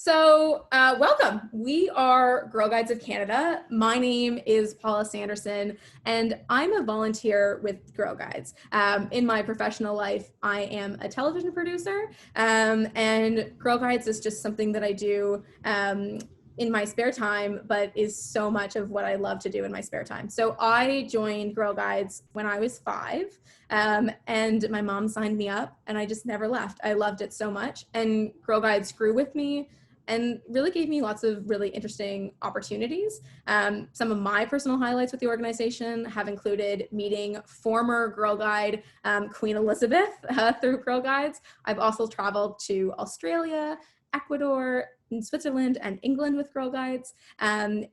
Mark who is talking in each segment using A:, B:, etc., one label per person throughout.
A: Welcome. We are Girl Guides of Canada. My name is Paula Sanderson, and I'm a volunteer with Girl Guides. In my professional life, I am a television producer, and Girl Guides is just something that I do in my spare time, but is so much of what I love to do in my spare time. So I joined Girl Guides when I was 5, and my mom signed me up, and I just never left. I loved it so much, and Girl Guides grew with me and really gave me lots of really interesting opportunities. Some of my personal highlights with the organization have included meeting former Girl Guide Queen Elizabeth through Girl Guides. I've also traveled to Australia, Ecuador, Switzerland, and England with Girl Guides. I've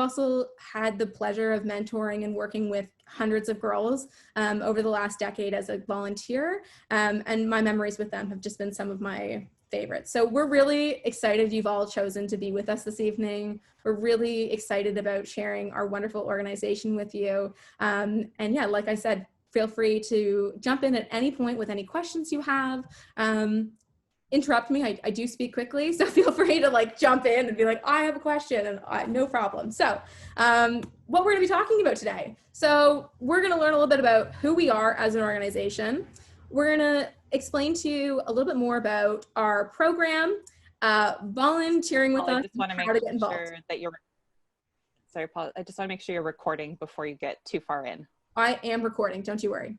A: also had the pleasure of mentoring and working with hundreds of girls over the last decade as a volunteer, and my memories with them have just been some of my favorites. So we're really excited you've all chosen to be with us this evening. We're really excited about sharing our wonderful organization with you. And yeah, like I said, feel free to jump in at any point with any questions you have. Interrupt me, I do speak quickly, so feel free to jump in and be like, I have a question, and no problem. So what we're gonna be talking about today. So we're gonna learn a little bit about who we are as an organization. We're gonna explain to you a little bit more about our program, volunteering with us,
B: I just want to make sure that you're, sorry, Paul, I just want to make sure you're recording before you get too far in.
A: I am recording, don't you worry.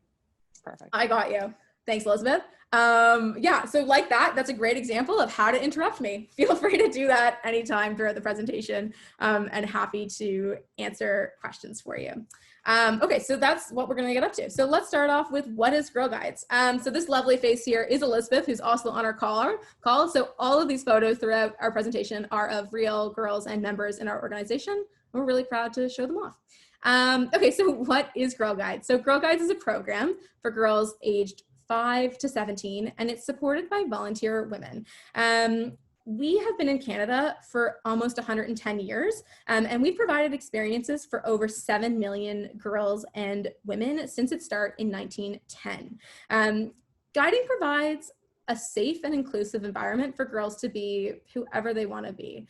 B: Perfect.
A: I got you. Thanks, Elizabeth. Yeah, so like that's a great example of how to interrupt me. Feel free to do that anytime throughout the presentation, and happy to answer questions for you. Okay, so that's what we're gonna get up to. So let's start off with what is Girl Guides. So this lovely face here is Elizabeth, who's also on our call. So all of these photos throughout our presentation are of real girls and members in our organization. We're really proud to show them off. Okay, so what is Girl Guides? So Girl Guides is a program for girls aged 5 to 17, and it's supported by volunteer women. We have been in Canada for almost 110 years, and we've provided experiences for over 7 million girls and women since its start in 1910. Guiding provides a safe and inclusive environment for girls to be whoever they want to be.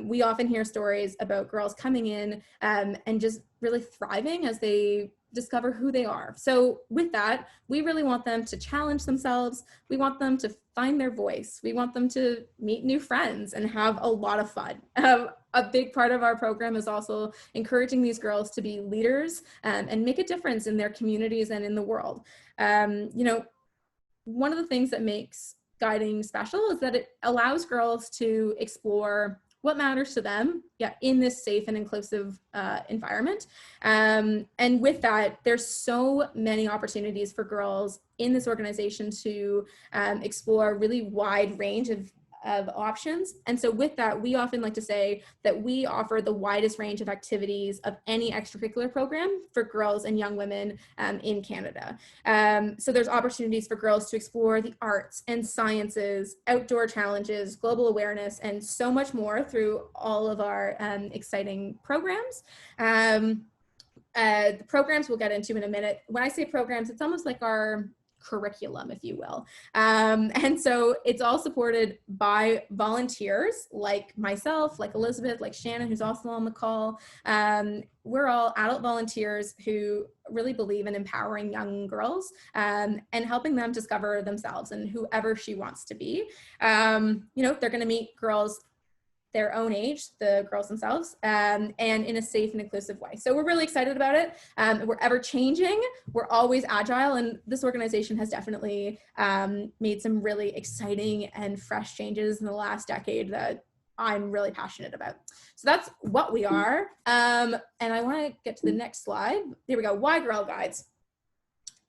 A: We often hear stories about girls coming in and just really thriving as they discover who they are. So with that, we really want them to challenge themselves. We want them to find their voice. We want them to meet new friends and have a lot of fun. A big part of our program is also encouraging these girls to be leaders and make a difference in their communities and in the world. One of the things that makes guiding special is that it allows girls to explore what matters to them, in this safe and inclusive environment. And with that, there's so many opportunities for girls in this organization to explore a really wide range of options. And so with that, we often like to say that we offer the widest range of activities of any extracurricular program for girls and young women in Canada. So there's opportunities for girls to explore the arts and sciences, outdoor challenges, global awareness, and so much more through all of our exciting programs. The programs we'll get into in a minute. When I say programs, it's almost like our curriculum, if you will. And so it's all supported by volunteers like myself, like Elizabeth, like Shannon, who's also on the call. We're all adult volunteers who really believe in empowering young girls and helping them discover themselves and whoever she wants to be. They're going to meet girls their own age, the girls themselves, and in a safe and inclusive way. So we're really excited about it. We're ever changing, we're always agile, and this organization has definitely made some really exciting and fresh changes in the last decade that I'm really passionate about. So that's what we are. And I wanna get to the next slide. Here we go, why Girl Guides?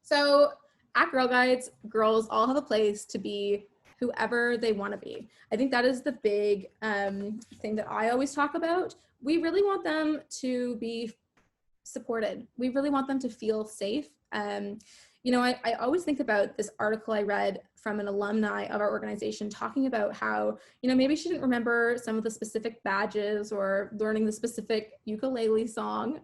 A: So at Girl Guides, girls all have a place to be whoever they want to be. I think that is the big thing that I always talk about. We really want them to be supported. We really want them to feel safe. I always think about this article I read from an alumni of our organization talking about how, maybe she didn't remember some of the specific badges or learning the specific ukulele song,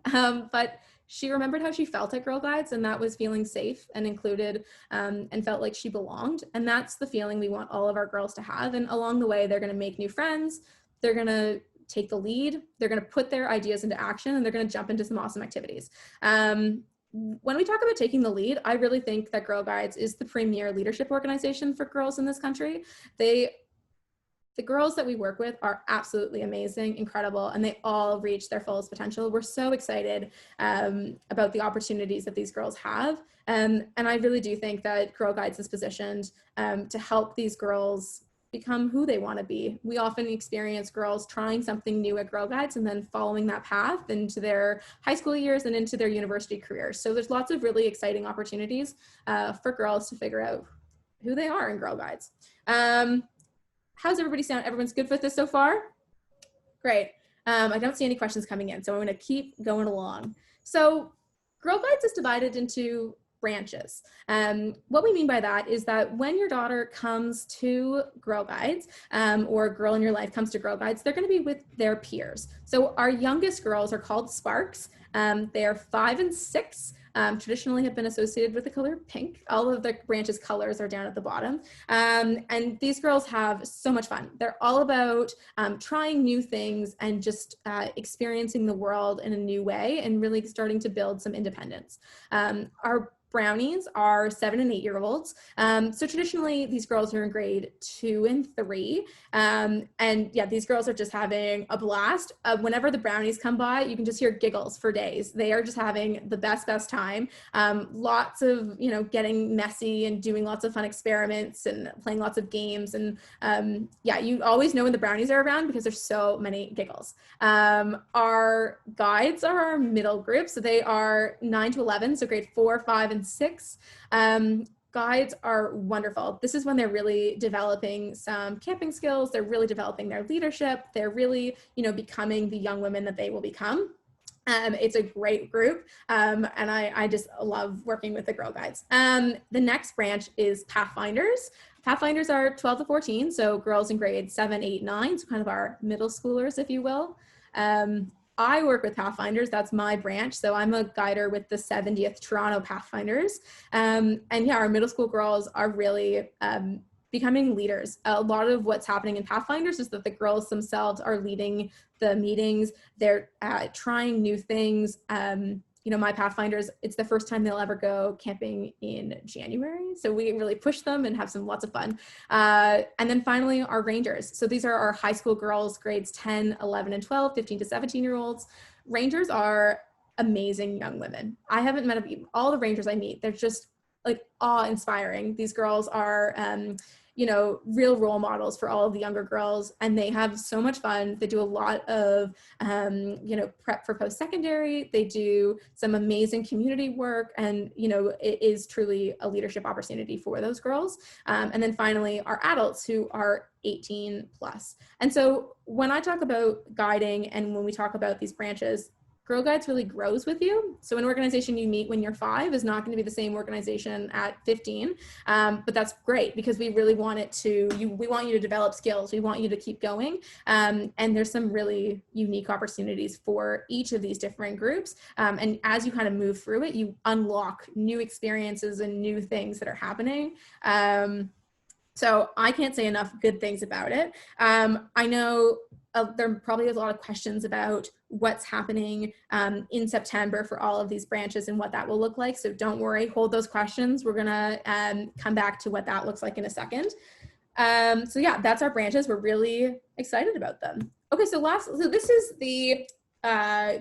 A: but She remembered how she felt at Girl Guides, and that was feeling safe and included, and felt like she belonged. And that's the feeling we want all of our girls to have. And along the way, they're going to make new friends. They're going to take the lead. They're going to put their ideas into action, and they're going to jump into some awesome activities. When we talk about taking the lead, I really think that Girl Guides is the premier leadership organization for girls in this country. The girls that we work with are absolutely amazing, incredible, and they all reach their fullest potential. We're so excited about the opportunities that these girls have. And I really do think that Girl Guides is positioned to help these girls become who they want to be. We often experience girls trying something new at Girl Guides and then following that path into their high school years and into their university careers. So there's lots of really exciting opportunities for girls to figure out who they are in Girl Guides. How's everybody sound? Everyone's good with this so far? Great. I don't see any questions coming in, so I'm going to keep going along. So Girl Guides is divided into branches. What we mean by that is that when your daughter comes to Girl Guides, or a girl in your life comes to Girl Guides, they're going to be with their peers. So our youngest girls are called Sparks. They are 5 and 6. Traditionally have been associated with the color pink. All of the branches colors are down at the bottom. And these girls have so much fun. They're all about trying new things and just experiencing the world in a new way and really starting to build some independence. Our brownies are 7 and 8-year-olds. So traditionally these girls are in grade 2 and 3. And yeah, these girls are just having a blast. Whenever the brownies come by, you can just hear giggles for days. They are just having the best time. Lots of, getting messy and doing lots of fun experiments and playing lots of games. And yeah, you always know when the brownies are around because there's so many giggles. Our guides are our middle group. So they are 9 to 11, so grade 4, 5, and 6. Guides are wonderful. This is when they're really developing some camping skills. They're really developing their leadership. They're really, becoming the young women that they will become. It's a great group, and I just love working with the Girl Guides. The next branch is Pathfinders. Pathfinders are 12 to 14, so girls in grades 7, 8, 9, so kind of our middle schoolers, if you will. I work with Pathfinders, that's my branch. So I'm a guider with the 70th Toronto Pathfinders. And yeah, our middle school girls are really becoming leaders. A lot of what's happening in Pathfinders is that the girls themselves are leading the meetings. They're trying new things. My Pathfinders, it's the first time they'll ever go camping in January. So we really push them and have lots of fun. And then finally, our Rangers. So these are our high school girls, grades 10, 11, and 12, 15 to 17-year-olds. Rangers are amazing young women. I haven't met all the Rangers I meet. They're just like awe-inspiring. These girls are, real role models for all of the younger girls, and they have so much fun. They do a lot of, prep for post-secondary. They do some amazing community work, and, it is truly a leadership opportunity for those girls. And then finally, our adults who are 18 plus. And so when I talk about guiding and when we talk about these branches, Girl Guides really grows with you. So an organization you meet when you're 5 is not going to be the same organization at 15, but that's great because we really want we want you to develop skills. We want you to keep going. And there's some really unique opportunities for each of these different groups. And as you kind of move through it, you unlock new experiences and new things that are happening. So I can't say enough good things about it. I know there probably is a lot of questions about what's happening in September for all of these branches and what that will look like. So don't worry, hold those questions. We're gonna come back to what that looks like in a second. So yeah, that's our branches. We're really excited about them. Okay, so this is the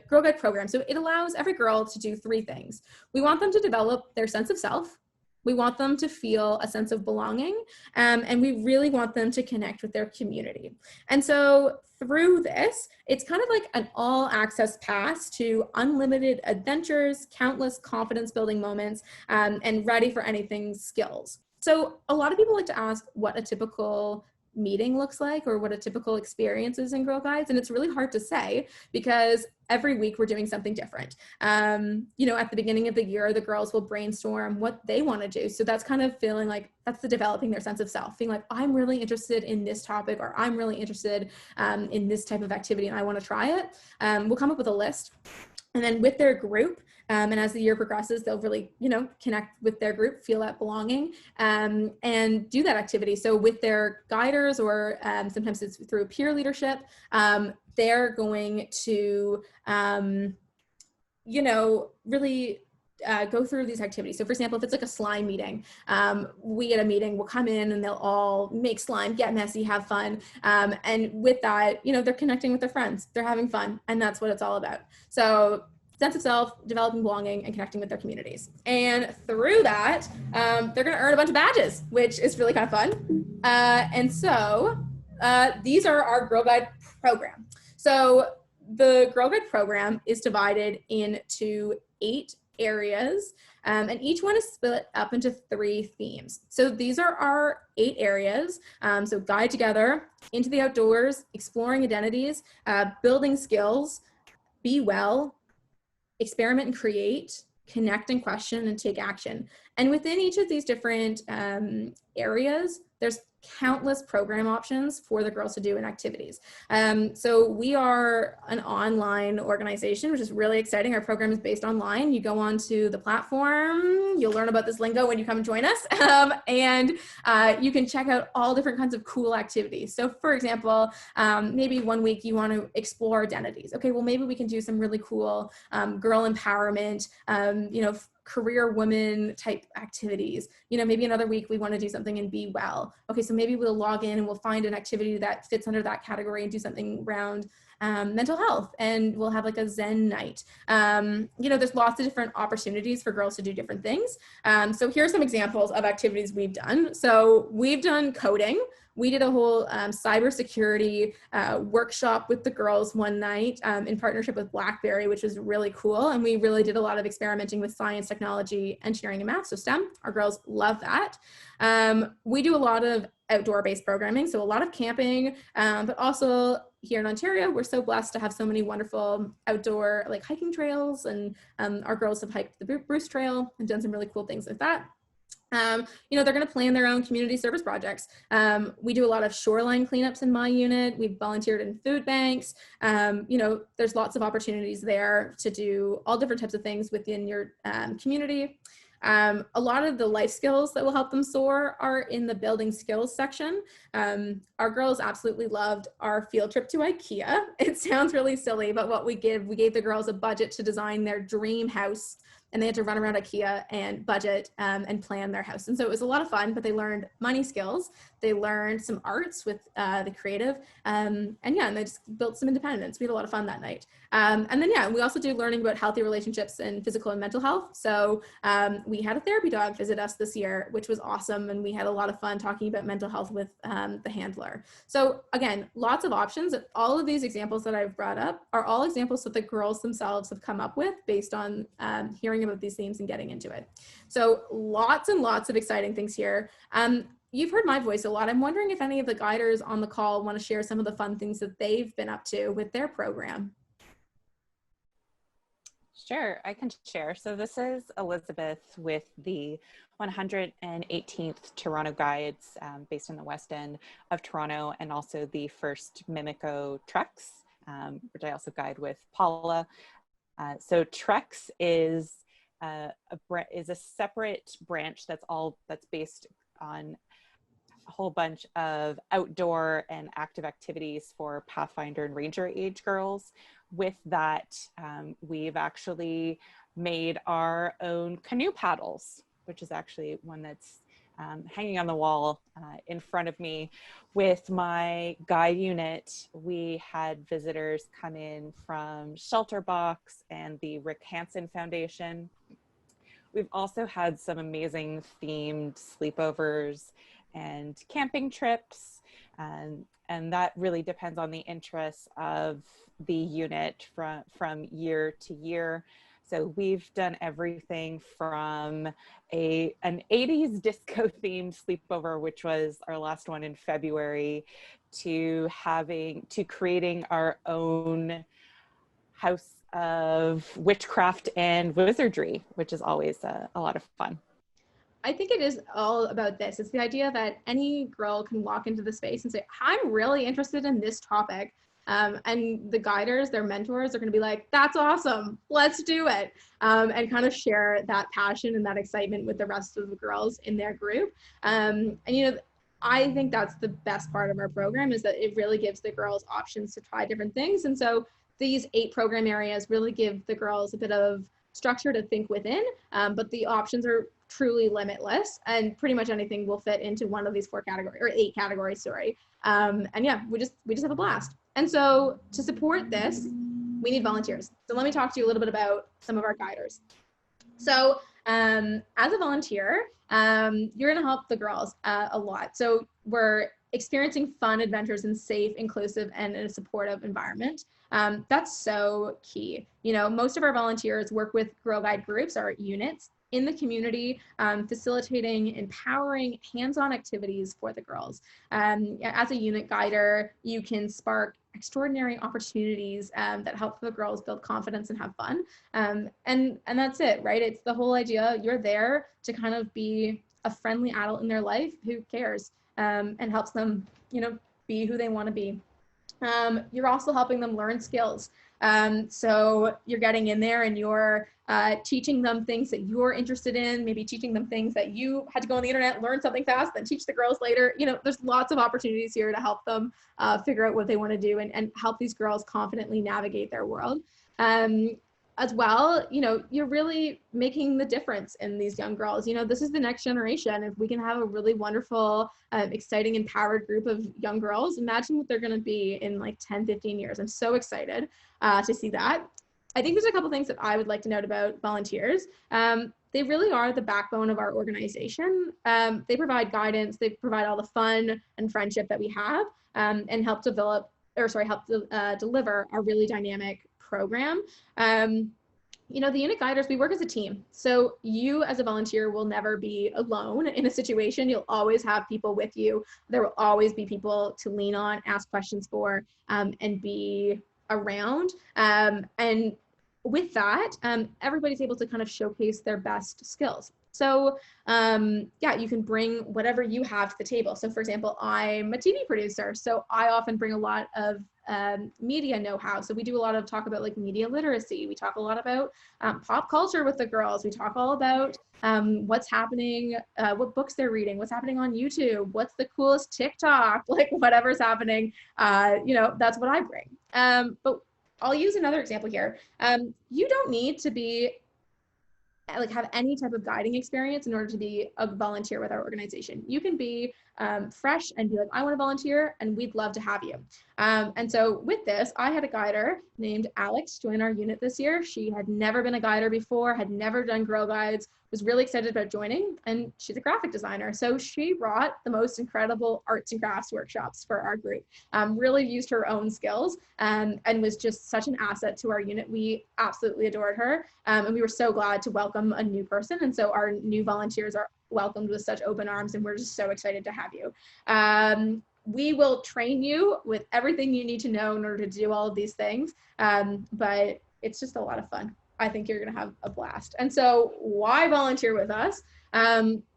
A: Girl Guide program. So it allows every girl to do 3 things. We want them to develop their sense of self. We want them to feel a sense of belonging, and we really want them to connect with their community. And so through this, it's kind of like an all-access pass to unlimited adventures, countless confidence-building moments, and ready for anything skills. So a lot of people like to ask what a typical meeting looks like or what a typical experience is in Girl Guides, and it's really hard to say because every week we're doing something different. At the beginning of the year, the girls will brainstorm what they want to do. So that's kind of feeling like that's the developing their sense of self, being like, I'm really interested in this topic, or I'm really interested in this type of activity and I want to try it. We'll come up with a list. And then with their group, And as the year progresses, they'll really, connect with their group, feel that belonging, and do that activity. So with their guiders, or sometimes it's through peer leadership, they're going to, really go through these activities. So for example, if it's like a slime meeting, we at a meeting will come in and they'll all make slime, get messy, have fun. And with that, they're connecting with their friends, they're having fun, and that's what it's all about. So sense of self, developing belonging, and connecting with their communities. And through that, they're gonna earn a bunch of badges, which is really kind of fun. And so these are our Girl Guide program. So the Girl Guide program is divided into 8 areas, and each one is split up into 3 themes. So these are our 8 areas. So guide together, into the outdoors, exploring identities, building skills, be well, experiment and create, connect and question, and take action. And within each of these different areas, there's countless program options for the girls to do in activities. So we are an online organization, which is really exciting. Our program is based online. You go onto the platform, you'll learn about this lingo when you come and join us, and you can check out all different kinds of cool activities. So for example, maybe one week you want to explore identities. Okay, well maybe we can do some really cool girl empowerment, career woman type activities. Maybe another week we want to do something and be well. Okay, so maybe we'll log in and we'll find an activity that fits under that category and do something around mental health, and we'll have like a Zen night. There's lots of different opportunities for girls to do different things. So here are some examples of activities we've done. So we've done coding. We did a whole cybersecurity workshop with the girls one night in partnership with BlackBerry, which was really cool. And we really did a lot of experimenting with science, technology, engineering, and math, so STEM. Our girls love that. We do a lot of outdoor-based programming, so a lot of camping, but also here in Ontario, we're so blessed to have so many wonderful outdoor like hiking trails, and our girls have hiked the Bruce Trail and done some really cool things with that. They're going to plan their own community service projects. We do a lot of shoreline cleanups in my unit. We've volunteered in food banks. There's lots of opportunities there to do all different types of things within your community. A lot of the life skills that will help them soar are in the building skills section. Our girls absolutely loved our field trip to IKEA. It sounds really silly, but what we gave the girls a budget to design their dream house, and they had to run around IKEA and budget and plan their house. And so it was a lot of fun, but they learned money skills. They learned some arts with the creative, and they just built some independence. We had a lot of fun that night. And then, we also do learning about healthy relationships and physical and mental health. So we had a therapy dog visit us this year, which was awesome. And we had a lot of fun talking about mental health with the handler. So again, lots of options. All of these examples that I've brought up are all examples that the girls themselves have come up with based on hearing about these themes and getting into it. So lots and lots of exciting things here. You've heard my voice a lot. I'm wondering if any of the guiders on the call want to share some of the fun things that they've been up to with their program.
B: Sure, I can share. So this is Elizabeth with the 118th Toronto Guides, based in the West End of Toronto, and also the first Mimico Treks, which I also guide with Paula. So Treks is a separate branch that's based on a whole bunch of outdoor and active activities for Pathfinder and Ranger age girls. With that, we've actually made our own canoe paddles, which is actually one that's hanging on the wall in front of me. With my guide unit, we had visitors come in from Shelter Box and the Rick Hansen Foundation. We've also had some amazing themed sleepovers and camping trips, and that really depends on the interests of the unit from year to year. So we've done everything from an 80s disco themed sleepover, which was our last one in February, to creating our own house of witchcraft and wizardry, which is always a lot of fun.
A: I think it is all about this. It's the idea that any girl can walk into the space and say, I'm really interested in this topic. And the guiders, their mentors, are going to be like, that's awesome, let's do it, and kind of share that passion and that excitement with the rest of the girls in their group. And I think that's the best part of our program, is that it really gives the girls options to try different things. And so these 8 program areas really give the girls a bit of structure to think within, but the options are truly limitless, and pretty much anything will fit into one of these 4 categories, or 8 categories, sorry. And yeah, we just have a blast. And so to support this, we need volunteers. So let me talk to you a little bit about some of our guiders. So as a volunteer, you're going to help the girls a lot. So we're experiencing fun adventures in safe, inclusive, and in a supportive environment. That's so key. Most of our volunteers work with Girl Guide groups, or units, in the community, facilitating empowering hands-on activities for the girls. As a unit guider, you can spark extraordinary opportunities that help the girls build confidence and have fun. And that's it, right? It's the whole idea. You're there to kind of be a friendly adult in their life who cares, and helps them, be who they want to be. You're also helping them learn skills. So you're getting in there and you're teaching them things that you're interested in, maybe teaching them things that you had to go on the internet, learn something fast, then teach the girls later. There's lots of opportunities here to help them figure out what they want to do, and help these girls confidently navigate their world. As well, you're really making the difference in these young girls. This is the next generation. If we can have a really wonderful, exciting, empowered group of young girls, imagine what they're going to be in like 10, 15 years. I'm so excited to see that. I think there's a couple things that I would like to note about volunteers. They really are the backbone of our organization. They provide guidance, they provide all the fun and friendship that we have, and help deliver a really dynamic program. The unit guiders, we work as a team. So you as a volunteer will never be alone in a situation. You'll always have people with you. There will always be people to lean on, ask questions for, and be around. And with that, everybody's able to kind of showcase their best skills. So you can bring whatever you have to the table. So for example, I'm a TV producer, so I often bring a lot of media know-how. So we do a lot of talk about like media literacy. We talk a lot about pop culture with the girls. We talk all about what's happening, what books they're reading, what's happening on YouTube, what's the coolest TikTok, like whatever's happening, that's what I bring. But I'll use another example here. You don't need to be have any type of guiding experience in order to be a volunteer with our organization. You can be fresh and be like, I want to volunteer, and we'd love to have you. And so with this, I had a guider named Alex join our unit this year. She had never been a guider before, had never done Girl Guides, was really excited about joining, and she's a graphic designer. So she brought the most incredible arts and crafts workshops for our group, really used her own skills, and was just such an asset to our unit. We absolutely adored her, and we were so glad to welcome a new person. And so our new volunteers are welcomed with such open arms, and we're just so excited to have you. We will train you with everything you need to know in order to do all of these things, but it's just a lot of fun. I think you're going to have a blast. And so why volunteer with us?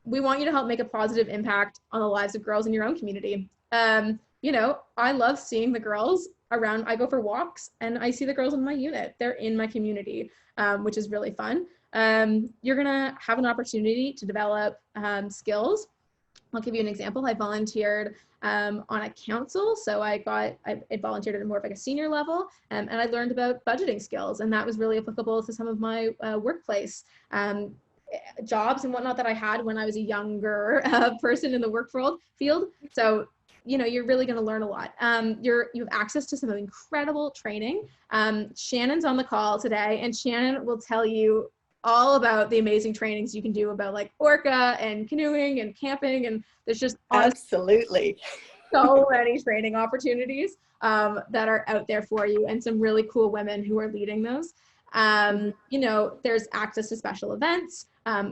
A: We want you to help make a positive impact on the lives of girls in your own community. I love seeing the girls around. I go for walks and I see the girls in my unit. They're in my community, which is really fun. You're going to have an opportunity to develop skills. I'll give you an example. I volunteered on a council. So I volunteered at more of like a senior level, and I learned about budgeting skills, and that was really applicable to some of my workplace jobs and whatnot that I had when I was a younger person in the work field. So, you're really going to learn a lot. You have access to some incredible training. Shannon's on the call today, and Shannon will tell you all about the amazing trainings you can do about like orca and canoeing and camping, and there's just
C: absolutely
A: so many training opportunities that are out there for you, and some really cool women who are leading those. There's access to special events.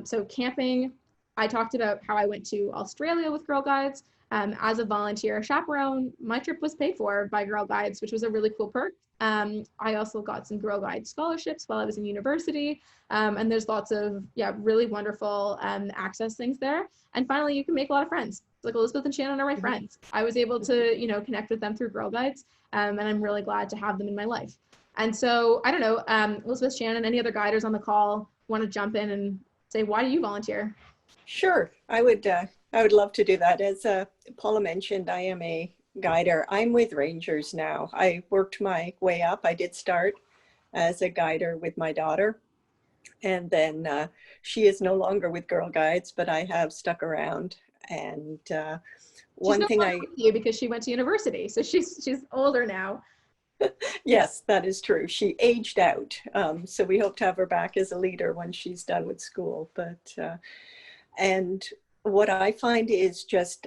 A: So camping, I talked about how I went to Australia with Girl Guides as a volunteer chaperone. My trip was paid for by Girl Guides, which was a really cool perk. I also got some Girl Guide scholarships while I was in university, and there's lots of really wonderful access things there. And finally, you can make a lot of friends. like Elizabeth and Shannon are my friends. I was able to, connect with them through Girl Guides, and I'm really glad to have them in my life. And so, I don't know, Elizabeth, Shannon, any other guiders on the call want to jump in and say, why do you volunteer?
C: Sure, I would love to do that. As Paula mentioned, I am a guider. I'm with Rangers now. I worked my way up. I did start as a guider with my daughter, and then she is no longer with Girl Guides, but I have stuck around. And
A: She's no longer with you because she went to university, so she's older now.
C: Yes, that is true. She aged out, so we hope to have her back as a leader when she's done with school. But and what I find is just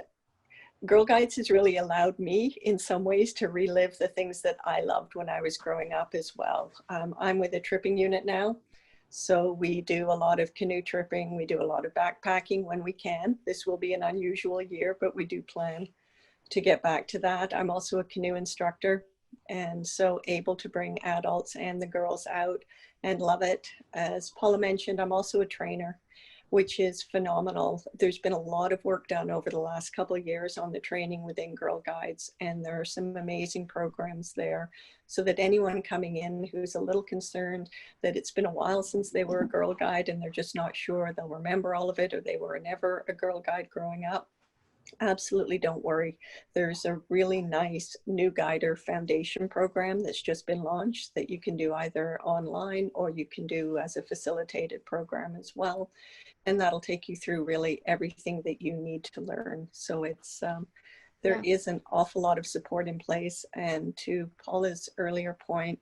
C: Girl Guides has really allowed me in some ways to relive the things that I loved when I was growing up as well. I'm with a tripping unit now, so we do a lot of canoe tripping. We do a lot of backpacking when we can. This will be an unusual year, but we do plan to get back to that. I'm also a canoe instructor, and so able to bring adults and the girls out and love it. As Paula mentioned, I'm also a trainer, which is phenomenal. There's been a lot of work done over the last couple of years on the training within Girl Guides, and there are some amazing programs there so that anyone coming in who's a little concerned that it's been a while since they were a Girl Guide and they're just not sure they'll remember all of it, or they were never a Girl Guide growing up, absolutely don't worry. There's a really nice new guider foundation program that's just been launched that you can do either online or you can do as a facilitated program as well. And that'll take you through really everything that you need to learn. So it's there is an awful lot of support in place. And to Paula's earlier point,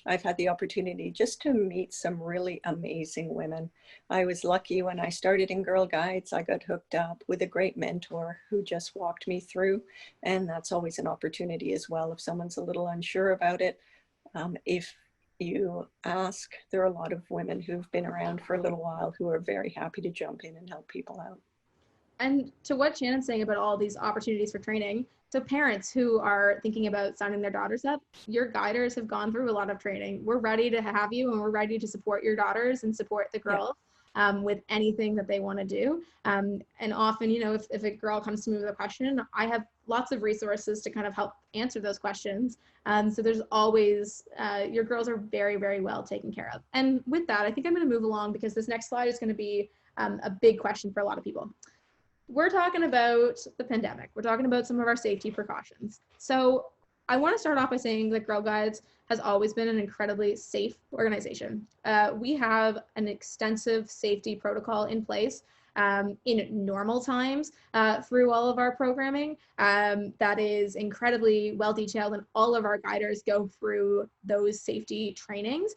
C: I've had the opportunity just to meet some really amazing women. I was lucky when I started in Girl Guides, I got hooked up with a great mentor who just walked me through. And that's always an opportunity as well. If someone's a little unsure about it, if you ask, there are a lot of women who've been around for a little while who are very happy to jump in and help people out.
A: And to what Shannon's saying about all these opportunities for training, to parents who are thinking about signing their daughters up, your guiders have gone through a lot of training. We're ready to have you, and we're ready to support your daughters and support the girls with anything that they want to do. And often, if a girl comes to me with a question, I have lots of resources to kind of help answer those questions. So there's always, your girls are very, very well taken care of. And with that, I think I'm going to move along because this next slide is going to be a big question for a lot of people. We're talking about the pandemic. We're talking about some of our safety precautions. So I want to start off by saying that Girl Guides has always been an incredibly safe organization. We have an extensive safety protocol in place in normal times through all of our programming that is incredibly well detailed, and all of our guiders go through those safety trainings.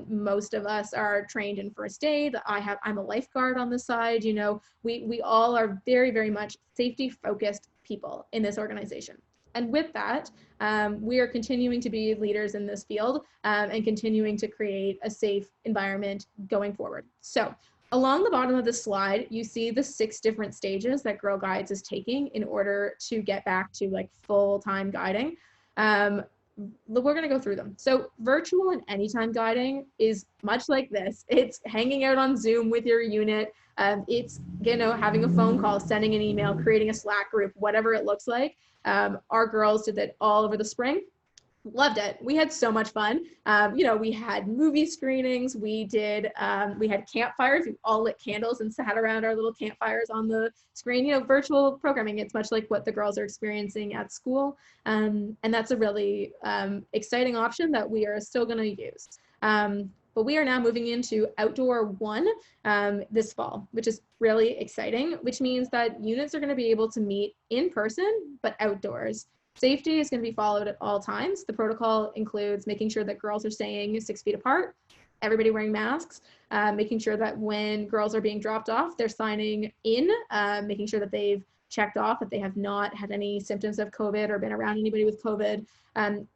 A: Most of us are trained in first aid. I'm a lifeguard on the side. We all are very, very much safety focused people in this organization. And with that, we are continuing to be leaders in this field and continuing to create a safe environment going forward. So along the bottom of the slide, you see the 6 different stages that Girl Guides is taking in order to get back to like full-time guiding. We're going to go through them. So virtual and anytime guiding is much like this. It's hanging out on Zoom with your unit. It's, having a phone call, sending an email, creating a Slack group, whatever it looks like. Our girls did that all over the spring. Loved it. We had so much fun. We had movie screenings. We had campfires. We all lit candles and sat around our little campfires on the screen. Virtual programming. It's much like what the girls are experiencing at school. And that's a really exciting option that we are still going to use. But we are now moving into Outdoor 1 this fall, which is really exciting, which means that units are going to be able to meet in person, but outdoors. Safety is going to be followed at all times. The protocol includes making sure that girls are staying 6 feet apart, everybody wearing masks, making sure that when girls are being dropped off, they're signing in, making sure that they've checked off that they have not had any symptoms of COVID or been around anybody with COVID.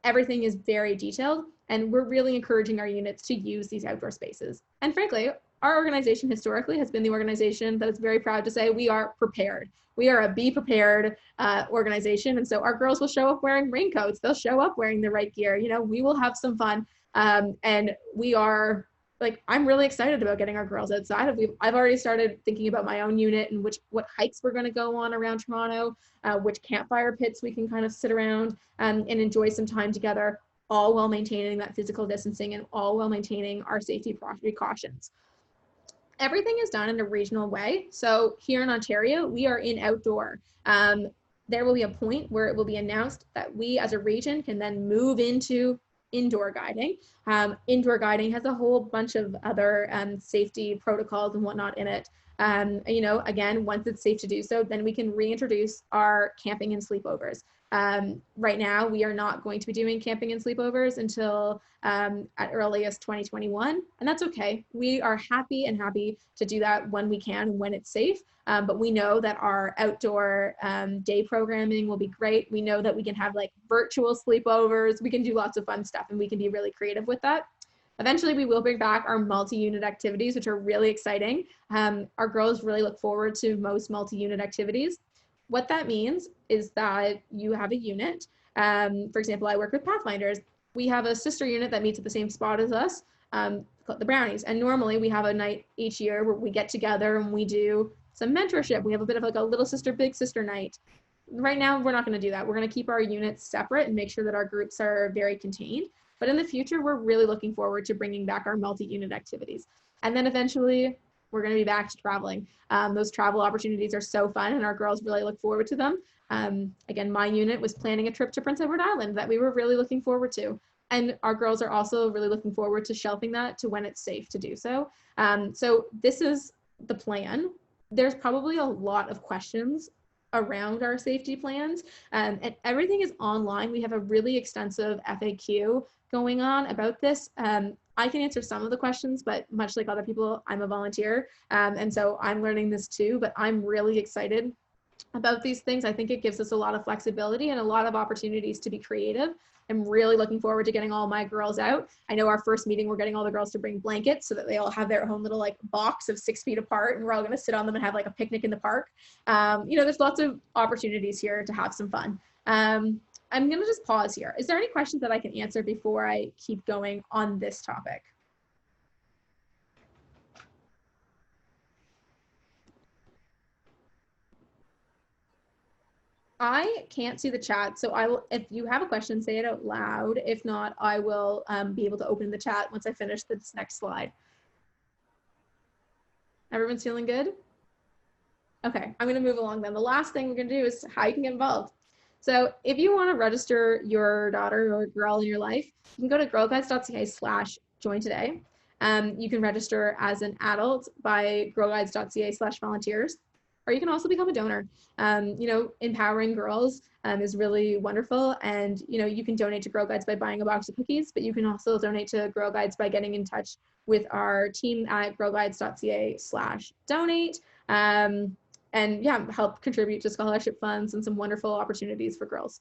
A: Everything is very detailed, and we're really encouraging our units to use these outdoor spaces. And frankly, our organization historically has been the organization that is very proud to say we are prepared. We are a be prepared organization. And so our girls will show up wearing raincoats. They'll show up wearing the right gear. We will have some fun. And we are like, I'm really excited about getting our girls outside. I've already started thinking about my own unit and what hikes we're going to go on around Toronto, which campfire pits we can kind of sit around and enjoy some time together, all while maintaining that physical distancing and all while maintaining our safety precautions. Everything is done in a regional way. So here in Ontario, we are in outdoor. There will be a point where it will be announced that we as a region can then move into indoor guiding. Indoor guiding has a whole bunch of other safety protocols and whatnot in it. You know, again, once it's safe to do so, then we can reintroduce our camping and sleepovers. Right now, we are not going to be doing camping and sleepovers until at earliest 2021, and that's okay. We are happy to do that when we can, when it's safe. But we know that our outdoor day programming will be great. We know that we can have like virtual sleepovers. We can do lots of fun stuff, and we can be really creative with that. Eventually, we will bring back our multi-unit activities, which are really exciting. Our girls really look forward to most multi-unit activities. What that means is that you have a unit. For example, I work with Pathfinders. We have a sister unit that meets at the same spot as us, called the Brownies. And normally we have a night each year where we get together and we do some mentorship. We have a bit of like a little sister, big sister night. Right now, we're not going to do that. We're going to keep our units separate and make sure that our groups are very contained. But in the future, we're really looking forward to bringing back our multi-unit activities. And then eventually, we're going to be back to traveling. Those travel opportunities are so fun, and our girls really look forward to them. Again, my unit was planning a trip to Prince Edward Island that we were really looking forward to. And our girls are also really looking forward to shelving that to when it's safe to do so. So this is the plan. There's probably a lot of questions around our safety plans, and everything is online. We have a really extensive FAQ going on about this. I can answer some of the questions, but much like other people, I'm a volunteer. And so I'm learning this too, but I'm really excited about these things. I think it gives us a lot of flexibility and a lot of opportunities to be creative. I'm really looking forward to getting all my girls out. I know our first meeting, we're getting all the girls to bring blankets so that they all have their own little like box of 6 feet apart, and we're all gonna sit on them and have like a picnic in the park. You know, there's lots of opportunities here to have some fun. I'm gonna just pause here. Is there any questions that I can answer before I keep going on this topic? I can't see the chat, so I will, if you have a question, say it out loud. If not, I will be able to open the chat once I finish this next slide. Everyone's feeling good? Okay, I'm gonna move along then. The last thing we're gonna do is how you can get involved. So if you wanna register your daughter or girl in your life, you can go to girlguides.ca/join today. You can register as an adult by girlguides.ca/volunteers. Or you can also become a donor. You know, empowering girls is really wonderful. And, you know, you can donate to Girl Guides by buying a box of cookies, but you can also donate to Girl Guides by getting in touch with our team at girlguides.ca/donate. And yeah, help contribute to scholarship funds and some wonderful opportunities for girls.